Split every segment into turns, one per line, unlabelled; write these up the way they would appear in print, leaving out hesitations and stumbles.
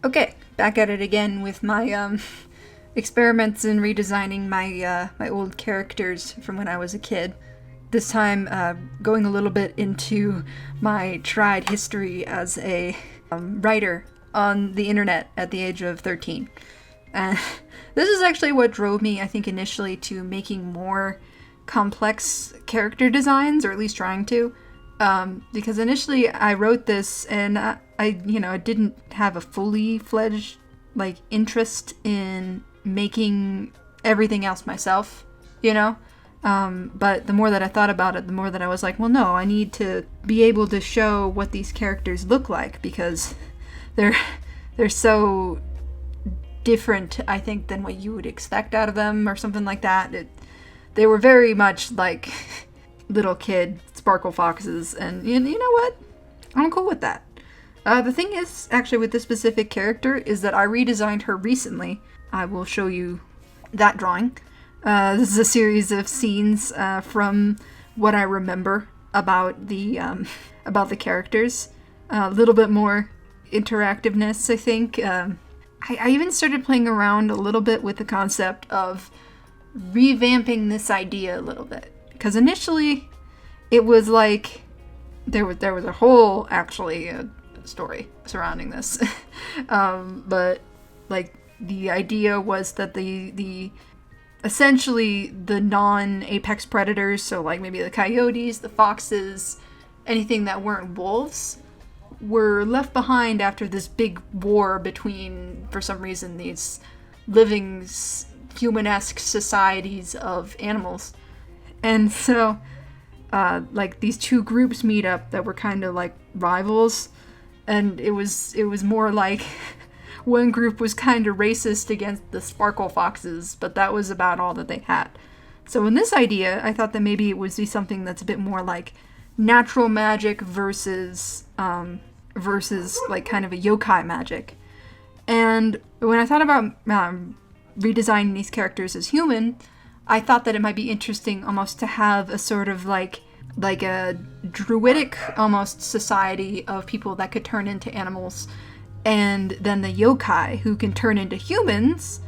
Okay, back at it again with my experiments in redesigning my old characters from when I was a kid. This time, going a little bit into my tried history as a writer on the internet at the age of 13. And this is actually what drove me, I think, initially to making more complex character designs, or at least trying to. Because initially I wrote this and I didn't have a fully fledged, interest in making everything else myself, you know? But the more that I thought about it, the more that I was like, well, no, I need to be able to show what these characters look like because they're so different, I think, than what you would expect out of them or something like that. They were very much like little kid sparkle foxes, and you know what? I'm cool with that. The thing is, actually, with this specific character, is that I redesigned her recently. I will show you that drawing. This is a series of scenes from what I remember about the characters. A little bit more interactiveness, I think. I even started playing around a little bit with the concept of revamping this idea a little bit. Because initially, it was like there was a whole actually story surrounding this, but like the idea was that the essentially the non-apex predators, so like maybe the coyotes, the foxes, anything that weren't wolves, were left behind after this big war between, for some reason, these living human-esque societies of animals. And so these two groups meet up that were kind of like rivals, and it was more like one group was kind of racist against the sparkle foxes, but that was about all that they had. So in this idea, I thought that maybe it would be something that's a bit more like natural magic versus like kind of a yokai magic. And when I thought about redesigning these characters as human, I thought that it might be interesting almost to have a sort of like a druidic almost society of people that could turn into animals, and then the yokai who can turn into humans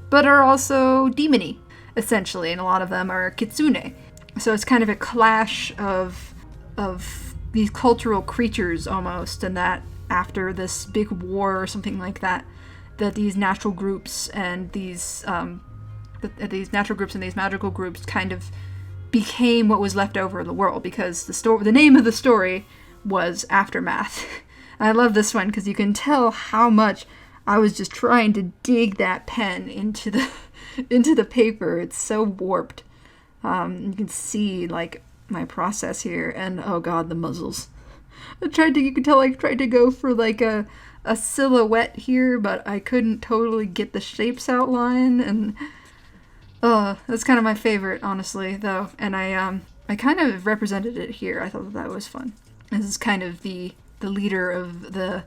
but are also demony essentially, and a lot of them are kitsune. So it's kind of a clash of these cultural creatures almost, and that after this big war or something like that, that these natural groups and these natural groups and these magical groups kind of became what was left over of the world, because the name of the story was Aftermath. And I love this one because you can tell how much I was just trying to dig that pen into the paper. It's so warped. You can see like my process here, and oh god, the muzzles. You can tell I tried to go for like a silhouette here, but I couldn't totally get the shapes outline, and that's kind of my favorite, honestly, though. And I kind of represented it here. I thought that was fun. This is kind of the leader of the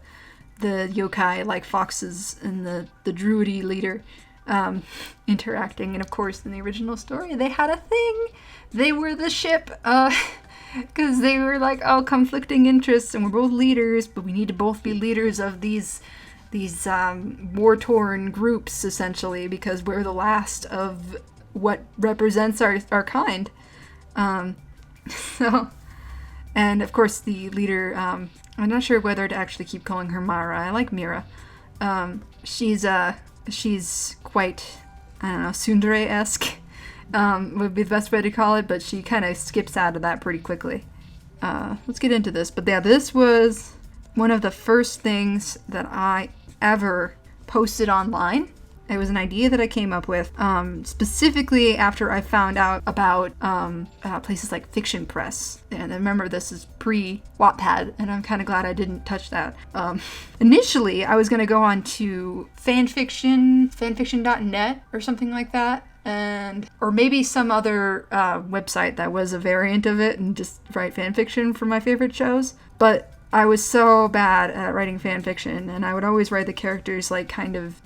yokai, like foxes, and the druidy leader interacting. And of course, in the original story, they had a thing. They were the ship, because they were like, oh, conflicting interests, and we're both leaders, but we need to both be leaders of these war-torn groups, essentially, because we're the last of what represents our kind. So, and of course the leader, I'm not sure whether to actually keep calling her Mara. I like Mira. She's quite, I don't know, tsundere-esque, would be the best way to call it, but she kind of skips out of that pretty quickly. Let's get into this. But yeah, this was one of the first things that I ever posted online. It was an idea that I came up with, specifically after I found out about places like Fiction Press. And I remember this is pre-Wattpad, and I'm kind of glad I didn't touch that. Initially, I was going to go on to fanfiction.net or something like that, or maybe some other website that was a variant of it, and just write fanfiction for my favorite shows. But I was so bad at writing fan fiction, and I would always write the characters like kind of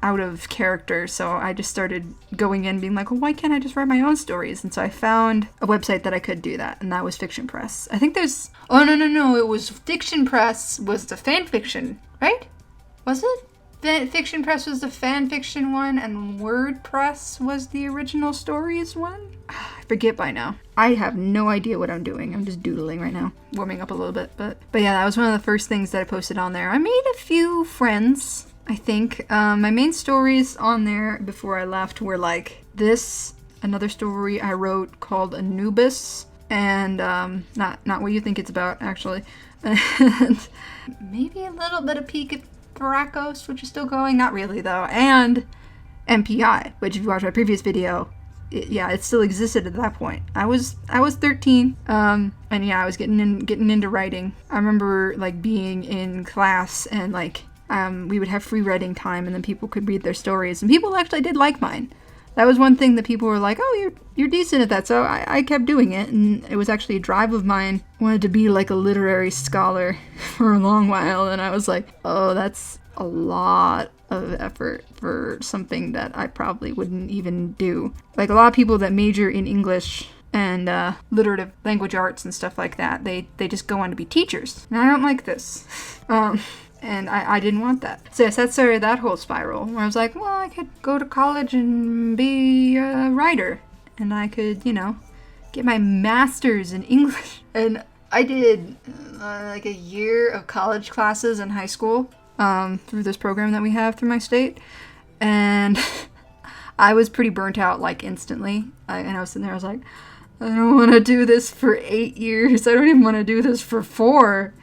out of character, so I just started going in being like, well, why can't I just write my own stories? And so I found a website that I could do that, and that was Fiction Press. I think there's... Oh, no, it was Fiction Press was the fan fiction, right? Was it? Fiction Press was the fan fiction one, and WordPress was the original stories one. I forget by now. I have no idea what I'm doing. I'm just doodling right now, warming up a little bit. But yeah, that was one of the first things that I posted on there. I made a few friends, I think. My main stories on there before I left were like this, another story I wrote called Anubis, and not what you think it's about actually, and maybe a little bit of Peak at Baracos, which is still going, not really though, and MPI, which if you watch my previous video, it still existed at that point. I was 13, and yeah, I was getting into writing. I remember like being in class and like we would have free writing time, and then people could read their stories, and people actually did like mine. That was one thing that people were like, oh, you're decent at that, so I kept doing it, and it was actually a drive of mine. I wanted to be like a literary scholar for a long while, and I was like, oh, that's a lot of effort for something that I probably wouldn't even do. Like a lot of people that major in English and literative language arts and stuff like that, they just go on to be teachers. And I don't like this. And I didn't want that. So yes, that started that whole spiral where I was like, well, I could go to college and be a writer. And I could, get my master's in English. And I did like a year of college classes in high school through this program that we have through my state. And I was pretty burnt out like instantly. And I was sitting there, I was like, I don't want to do this for 8 years. I don't even want to do this for 4.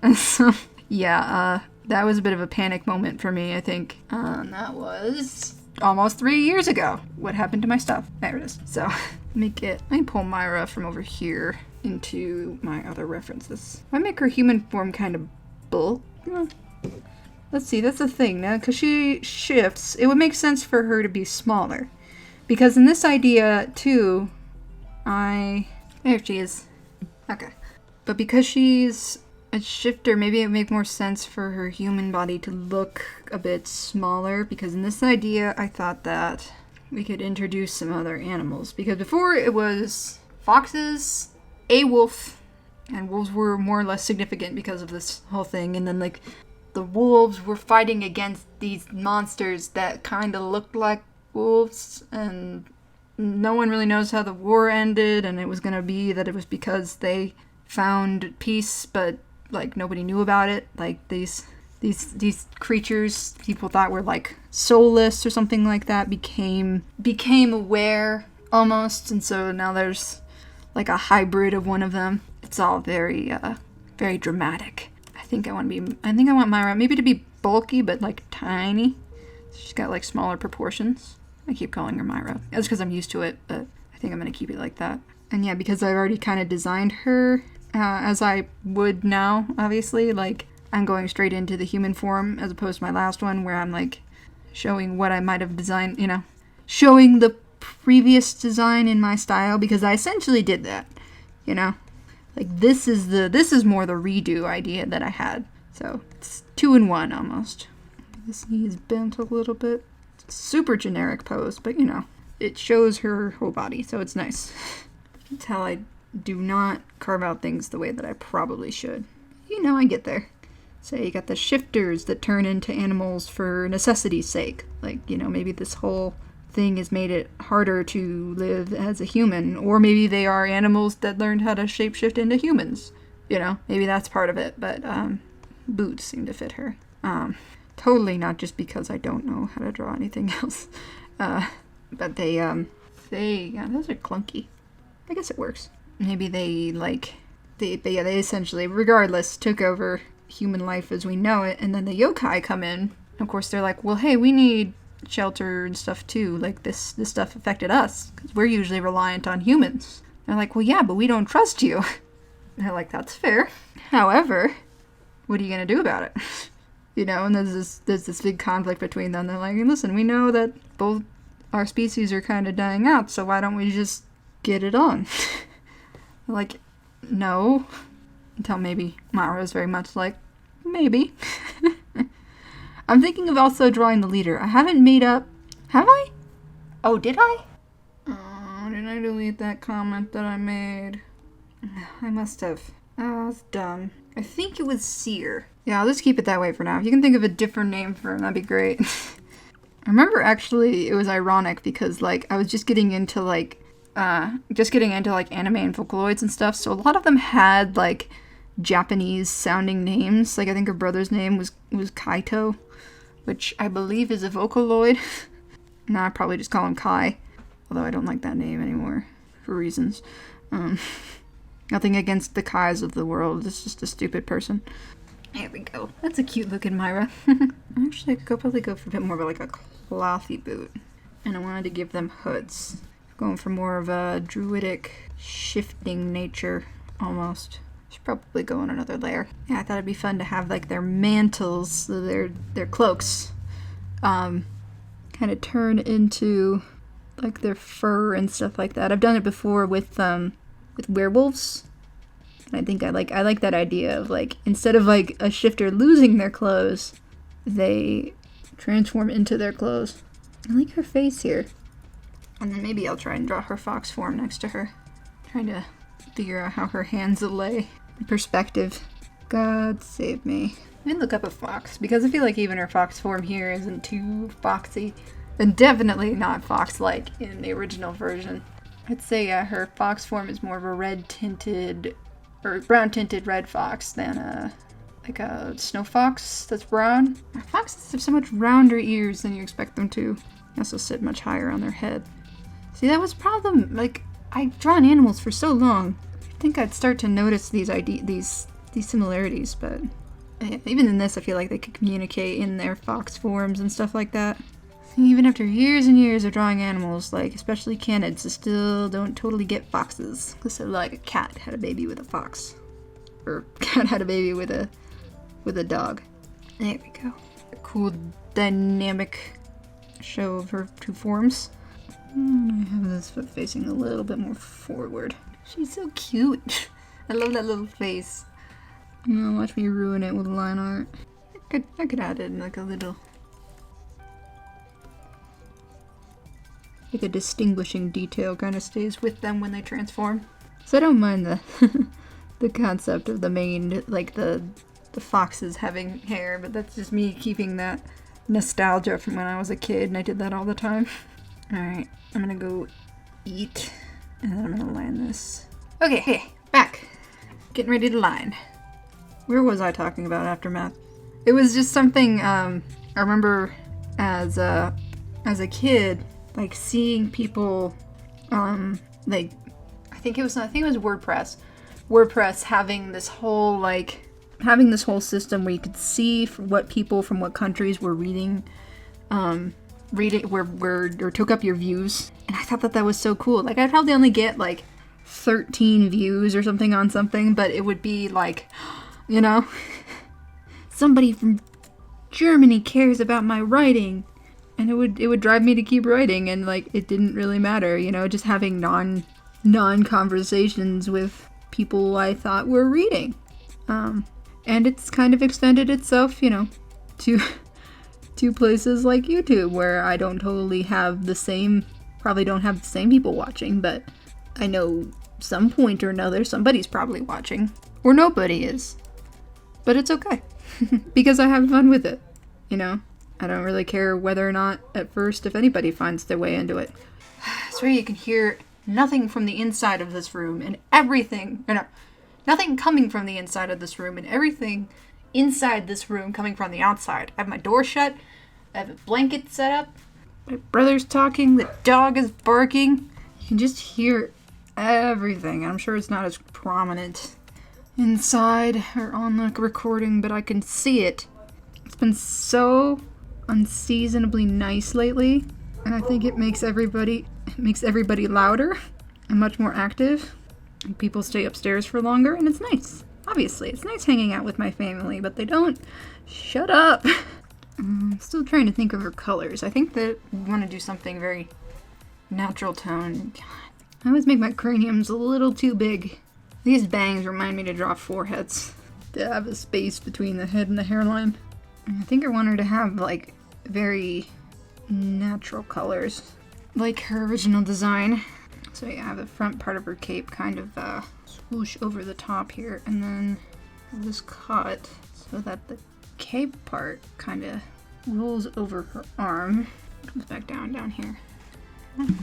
And so... yeah, that was a bit of a panic moment for me, I think. That was almost 3 years ago. What happened to my stuff? There it is. So, let me pull Myra from over here into my other references. I make her human form kind of bulk. Let's see, that's the thing now, because she shifts, it would make sense for her to be smaller. Because in this idea, too, there she is. Okay. But because she's a shifter, maybe it would make more sense for her human body to look a bit smaller, because in this idea I thought that we could introduce some other animals, because before it was foxes, a wolf, and wolves were more or less significant because of this whole thing, and then like the wolves were fighting against these monsters that kind of looked like wolves, and no one really knows how the war ended, and it was gonna be that it was because they found peace, but like nobody knew about it. Like these creatures people thought were like soulless or something like that became aware almost, and so now there's like a hybrid of one of them. It's all very very dramatic. I think I want Myra maybe to be bulky but like tiny. She's got like smaller proportions. I keep calling her Myra. That's because I'm used to it, but I think I'm gonna keep it like that. And yeah, because I've already kind of designed her as I would now, obviously, like I'm going straight into the human form as opposed to my last one where I'm like showing what I might have designed, showing the previous design in my style, because I essentially did that, like this is more the redo idea that I had. So it's 2 in 1 almost. This knee is bent a little bit. It's a super generic pose, but it shows her whole body, so it's nice. You can tell I do not carve out things the way that I probably should. I get there. So you got the shifters that turn into animals for necessity's sake. Like, maybe this whole thing has made it harder to live as a human. Or maybe they are animals that learned how to shapeshift into humans. Maybe that's part of it. But boots seem to fit her. Totally not just because I don't know how to draw anything else. But those are clunky. I guess it works. Maybe they essentially, regardless, took over human life as we know it, and then the yokai come in. Of course, they're like, well, hey, we need shelter and stuff too. Like, this stuff affected us, because we're usually reliant on humans. And they're like, well, yeah, but we don't trust you. And they're like, that's fair. However, what are you going to do about it? And there's this big conflict between them. They're like, listen, we know that both our species are kind of dying out, so why don't we just get it on? Like, no. Until maybe Myra is very much like, maybe. I'm thinking of also drawing the leader. I haven't made up... Have I? Oh, did I? Oh, did I delete that comment that I made? I must have. Oh, that's dumb. I think it was Seer. Yeah, I'll just keep it that way for now. If you can think of a different name for him, that'd be great. I remember actually it was ironic because like I was just getting into like anime and Vocaloids and stuff, so a lot of them had like Japanese sounding names. Like I think her brother's name was Kaito, which I believe is a Vocaloid. Nah, I probably just call him Kai, although I don't like that name anymore for reasons. Nothing against the Kais of the world, it's just a stupid person. There we go. That's a cute looking Myra. Actually, I could probably go for a bit more of like a clothy boot. And I wanted to give them hoods. Going for more of a druidic, shifting nature, almost. Should probably go on another layer. Yeah, I thought it'd be fun to have like their mantles, so their cloaks, kind of turn into like their fur and stuff like that. I've done it before with werewolves. And I think I like that idea of like, instead of like a shifter losing their clothes, they transform into their clothes. I like her face here. And then maybe I'll try and draw her fox form next to her. Trying to figure out how her hands will lay in perspective. God save me. I didn't look up a fox, because I feel like even her fox form here isn't too foxy. And definitely not fox-like in the original version. I'd say her fox form is more of a red-tinted, or brown-tinted red fox than like a snow fox that's brown. Foxes have so much rounder ears than you expect them to. They also sit much higher on their head. See, that was a problem. Like, I've drawn animals for so long. I think I'd start to notice these similarities, but even in this, I feel like they could communicate in their fox forms and stuff like that. Even after years and years of drawing animals, like especially canids, I still don't totally get foxes. Because like a cat had a baby with a fox, or cat had a baby with a dog. There we go. A cool dynamic show of her two forms. I have this foot facing a little bit more forward. She's so cute. I love that little face. Oh, watch me ruin it with line art. I could add in like a little, like a distinguishing detail kind of stays with them when they transform. So I don't mind the the concept of the mane, like the foxes having hair, but that's just me keeping that nostalgia from when I was a kid and I did that all the time. Alright, I'm gonna go eat, and then I'm gonna line this. Okay, hey, back. Getting ready to line. Where was I talking about aftermath? It was just something, I remember as a kid, like seeing people, like, I think it was WordPress having this whole system where you could see what people from what countries were reading, or took up your views. And I thought that was so cool. Like, I'd probably only get like 13 views or something on something, but it would be like, you know, somebody from Germany cares about my writing, and it would drive me to keep writing, and like it didn't really matter, you know, just having non conversations with people I thought were reading. And it's kind of extended itself, you know, to places like YouTube, where I don't totally have probably don't have the same people watching, but I know some point or another somebody's probably watching, or nobody is. But it's okay, because I have fun with it, you know? I don't really care whether or not, at first, if anybody finds their way into it. It's where you can hear nothing from the inside of this room, and everything, nothing coming from the inside of this room, and everything inside this room coming from the outside. I have my door shut, I have a blanket set up, my brother's talking, the dog is barking. You can just hear everything. I'm sure it's not as prominent inside or on the recording, but I can see it. It's been so unseasonably nice lately, and I think it makes everybody louder and much more active. And people stay upstairs for longer, and it's nice. Obviously, it's nice hanging out with my family, but they don't shut up. I'm still trying to think of her colors. I think that we want to do something very natural tone. God, I always make my craniums a little too big. These bangs remind me to draw foreheads, to have a space between the head and the hairline. And I think I want her to have, like, very natural colors, like her original design. So yeah, I have the front part of her cape kind of swoosh over the top here, and then this cut. so that the cape part kind of rolls over her arm. Comes back down here. And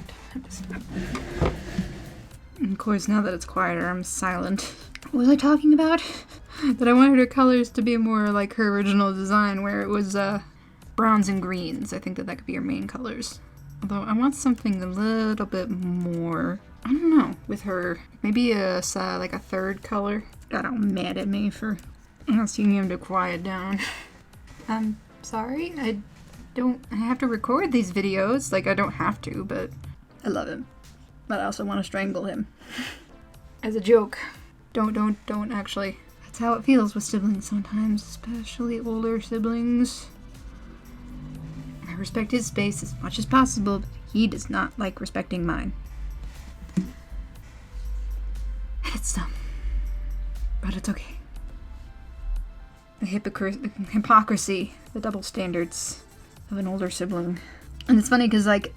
of course, now that it's quieter, I'm silent. What was I talking about? That I wanted her colors to be more like her original design, where it was browns and greens. I think that could be her main colors. Although I want something a little bit more, I don't know, with her. Maybe like a third color. Got all mad at me for asking him to quiet down. I'm sorry, I have to record these videos. Like, I don't have to, but I love him. But I also want to strangle him. As a joke. Don't actually. That's how it feels with siblings sometimes, especially older siblings. I respect his space as much as possible, but he does not like respecting mine. And it's dumb. But it's okay. The hypocrisy, the double standards of an older sibling. And it's funny because, like,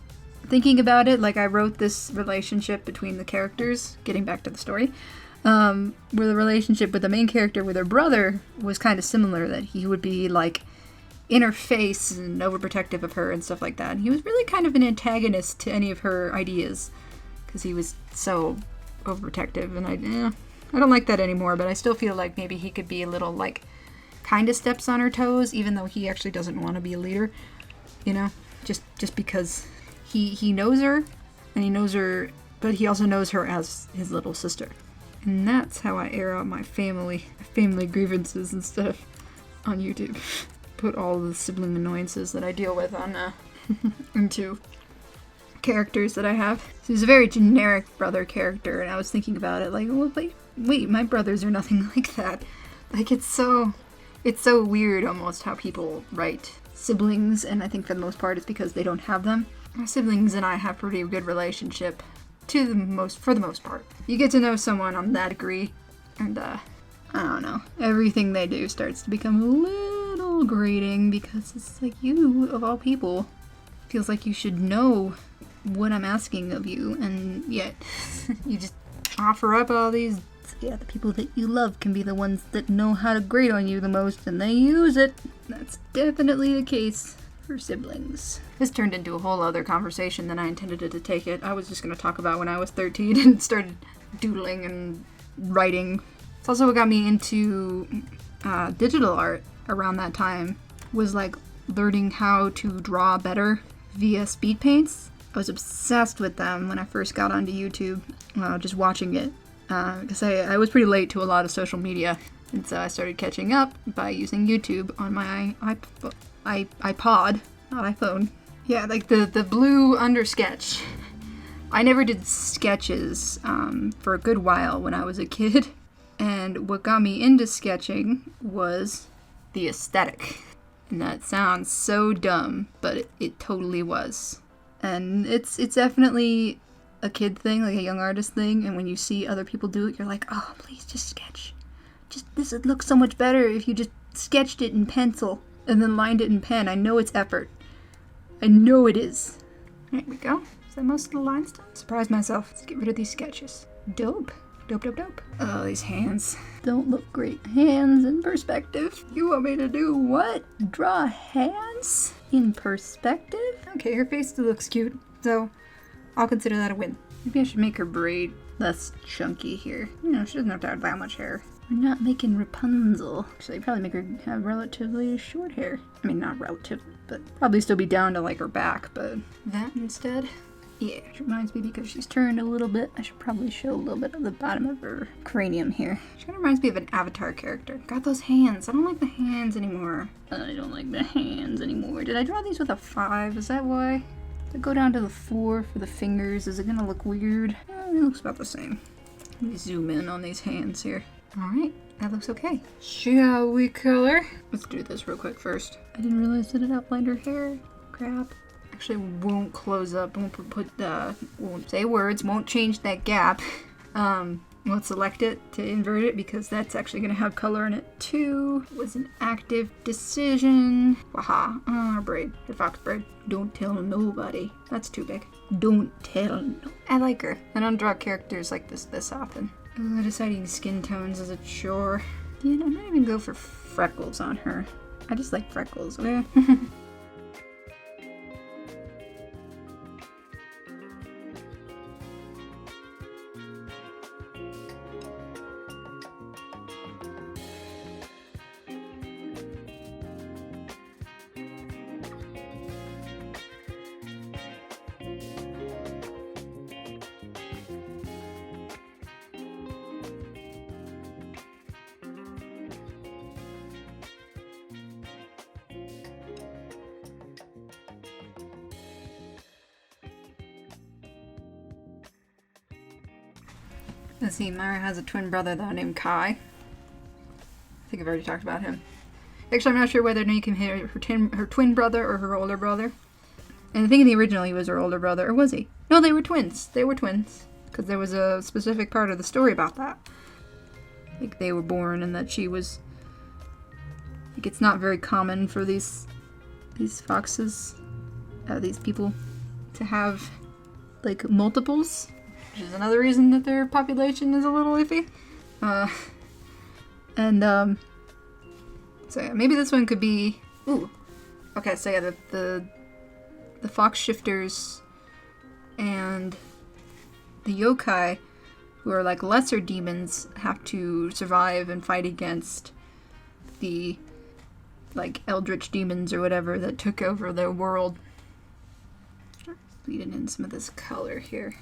thinking about it, like, I wrote this relationship between the characters, getting back to the story, where the relationship with the main character with her brother was kind of similar, that he would be, like, in her face and overprotective of her and stuff like that. And he was really kind of an antagonist to any of her ideas, because he was so overprotective, and I don't like that anymore, but I still feel like maybe he could be a little, like, kind of steps on her toes, even though he actually doesn't want to be a leader, you know, just because he knows her, and he knows her, but he also knows her as his little sister. And that's how I air out my family grievances and stuff on YouTube. Put all the sibling annoyances that I deal with on into characters that I have. So he's a very generic brother character, and I was thinking about it, like, well, wait, my brothers are nothing like that. Like, it's so weird almost how people write siblings, and I think for the most part it's because they don't have them. My siblings and I have a pretty good relationship for the most part. You get to know someone on that degree, and I don't know, everything they do starts to become a little grating, because it's like, you, of all people, feels like you should know what I'm asking of you, and yet you just offer up all these. Yeah, the people that you love can be the ones that know how to grate on you the most, and they use it. That's definitely the case for siblings. This turned into a whole other conversation than I intended it to take it. I was just going to talk about when I was 13 and started doodling and writing. It's also what got me into digital art around that time, was like learning how to draw better via speed paints. I was obsessed with them when I first got onto YouTube, just watching it. Because I was pretty late to a lot of social media, and so I started catching up by using YouTube on my iPod, not iPhone. Yeah, like the blue under sketch. I never did sketches for a good while when I was a kid, and what got me into sketching was the aesthetic. And that sounds so dumb, but it totally was. And it's definitely a kid thing, like a young artist thing, and when you see other people do it, you're like, oh, please just sketch. This would look so much better if you just sketched it in pencil and then lined it in pen. I know it's effort. I know it is. There we go. Is that most of the lines done? Surprise myself. Let's get rid of these sketches. Dope. Dope. Oh, these hands don't look great. Hands in perspective. You want me to do what? Draw hands in perspective? Okay, her face still looks cute, so I'll consider that a win. Maybe I should make her braid less chunky here. You know, she doesn't have to have that much hair. We're not making Rapunzel. Actually, probably make her have relatively short hair. I mean, not relatively, but probably still be down to like her back, but that instead. Yeah, which reminds me, because she's turned a little bit, I should probably show a little bit of the bottom of her cranium here. She kind of reminds me of an Avatar character. Got those hands. I don't like the hands anymore. I don't like the hands anymore. Did I draw these with a 5? Is that why? If I go down to the 4 for the fingers, is it gonna look weird? It looks about the same. Let me zoom in on these hands here. Alright, that looks okay. Shall we color? Let's do this real quick first. I didn't realize that it outlined her hair. Crap. Actually, won't close up, won't say words, won't change that gap. We'll select it to invert it, because that's actually going to have color in it too. It was an active decision. Waha. Our braid. Her fox braid. Don't tell nobody. That's too big. Don't tell no. I like her. I don't draw characters like this often. Deciding skin tones is a chore. Yeah, I might even go for freckles on her. I just like freckles, okay? Let's see, Myra has a twin brother though named Kai. I think I've already talked about him. Actually, I'm not sure whether you can hear her twin brother or her older brother. And I think in the original he was her older brother, or was he? No, they were twins. They were twins. Because there was a specific part of the story about that. Like they were born and that she was... Like it's not very common for these foxes, these people, to have like multiples. Which is another reason that their population is a little iffy. So yeah, maybe this one could be... Ooh. Okay, so yeah, the fox shifters and the yokai, who are like lesser demons, have to survive and fight against the like eldritch demons or whatever that took over their world. Bleeding in some of this color here.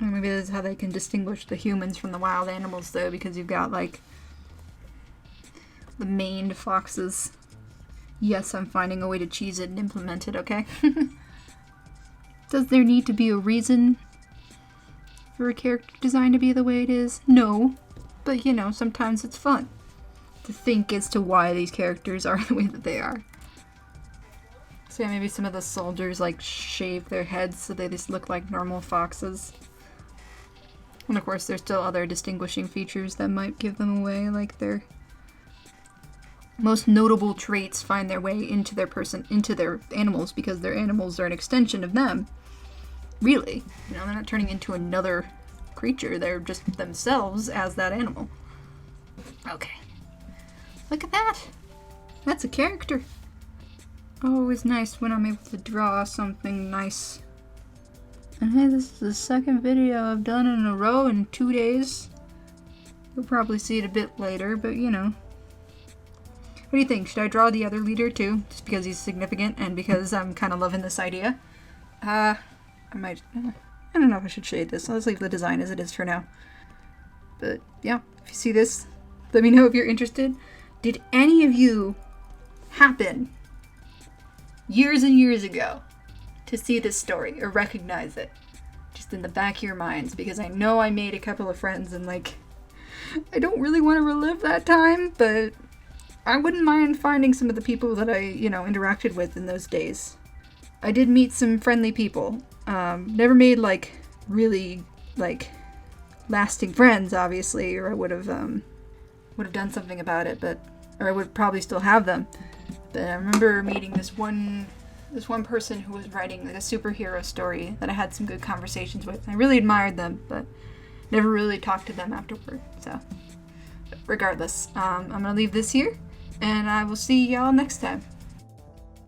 Maybe this is how they can distinguish the humans from the wild animals, though, because you've got, like, the maned foxes. Yes, I'm finding a way to cheese it and implement it, okay? Does there need to be a reason for a character design to be the way it is? No. But, you know, sometimes it's fun to think as to why these characters are the way that they are. So yeah, maybe some of the soldiers, like, shave their heads so they just look like normal foxes. And of course, there's still other distinguishing features that might give them away, like their most notable traits find their way into their animals, because their animals are an extension of them. Really. You know, they're not turning into another creature, they're just themselves as that animal. Okay. Look at that! That's a character! Always nice when I'm able to draw something nice. And hey, this is the second video I've done in a row in 2 days. You'll probably see it a bit later, but you know. What do you think? Should I draw the other leader too? Just because he's significant and because I'm kind of loving this idea? I don't know if I should shade this. Let's leave the design as it is for now. But yeah, if you see this, let me know if you're interested. Did any of you happen years and years ago to see this story or recognize it just in the back of your minds? Because I know I made a couple of friends and like I don't really want to relive that time, but I wouldn't mind finding some of the people that I, you know, interacted with in those days. I did meet some friendly people. Never made like really like lasting friends, obviously, or I would have done something about it, or I would probably still have them. But I remember meeting this one person who was writing like a superhero story that I had some good conversations with. I really admired them, but never really talked to them afterward. So, but regardless, I'm gonna leave this here, and I will see y'all next time.